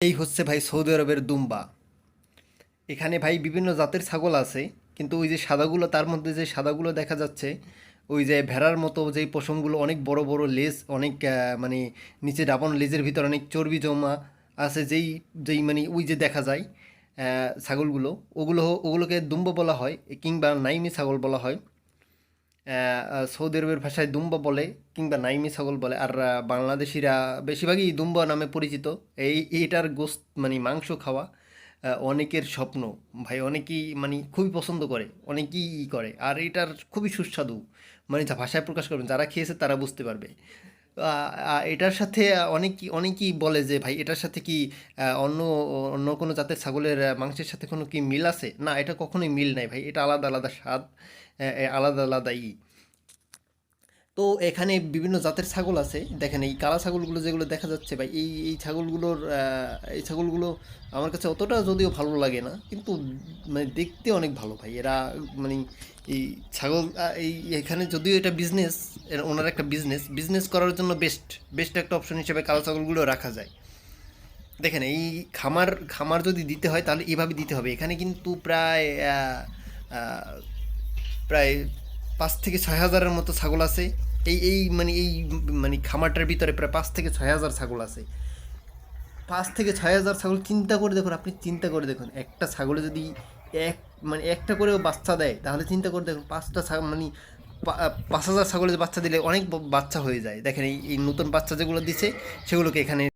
এই হচ্ছে ভাই সৌদি আরবের দুম্বা। এখানে ভাই বিভিন্ন জাতের ছাগল আছে, কিন্তু ওই যে সাদাগুলো, তার মধ্যে যে সাদাগুলো দেখা যাচ্ছে, ওই যে ভেড়ার মতো যেই পশমগুলো, অনেক বড় বড় লেজ, অনেক মানে নিচে ডাবন লেজের ভিতর অনেক চর্বি জমা আছে, যেই যেই মানে ওই যে দেখা যায় ছাগলগুলো, ওগুলোকে দুম্বা বলা হয়, কিংবা নাইমি ছাগল বলা হয়। সৌদি আরবের ভাষায় দুম্বা বলে, কিংবা নাইমি ছাগল বলে। আর বাংলাদেশিরা বেশিরভাগই দুম্বা নামে পরিচিত। এইটার গোস্ত মানে মাংস খাওয়া অনেকের স্বপ্ন ভাই। অনেকেই মানে খুবই পছন্দ করে, অনেকেই করে। আর এটার খুবই সুস্বাদু, মানে যা ভাষায় প্রকাশ করবেন, যারা খেয়েছে তারা বুঝতে পারবে। এটার সাথে অনেকেই বলে যে ভাই, এটার সাথে কি অন্য অন্য কোনো জাতের ছাগলের মাংসের সাথে কোনো কি মিল আছে? না, এটা কখনোই মিল নাই ভাই। এটা আলাদা আলাদা স্বাদ, আলাদা আলাদাই। তো এখানে বিভিন্ন জাতের ছাগল আছে। দেখেন এই কালা ছাগলগুলো যেগুলো দেখা যাচ্ছে ভাই, এই ছাগলগুলো আমার কাছে অতটা যদিও ভালো লাগে না, কিন্তু মানে দেখতে অনেক ভালো ভাই এরা। মানে এই ছাগল এই এখানে যদিও এটা বিজনেস, ওনার একটা বিজনেস করার জন্য বেস্ট বেস্ট একটা অপশন হিসেবে কালো ছাগলগুলো রাখা যায়। দেখেন এই খামার খামার যদি দিতে হয় তাহলে এভাবে দিতে হবে। এখানে কিন্তু আহ, প্রায় 5 থেকে 6 হাজারের মতো ছাগল আছে। এই খামারটার ভিতরে প্রায় 5 থেকে 6 হাজার ছাগল আছে। 5 থেকে 6 হাজার ছাগল, চিন্তা করে দেখুন, আপনি চিন্তা করে দেখুন, একটা ছাগলে যদি এক একটা করেও বাচ্চা দেয়, তাহলে চিন্তা করে দেখুন, 5টা ছাগল 5,000 ছাগলের বাচ্চা দিলে অনেক বাচ্চা হয়ে যায়। দেখেন এই নতুন বাচ্চা যেগুলো দিছে, সেগুলোকে এখানে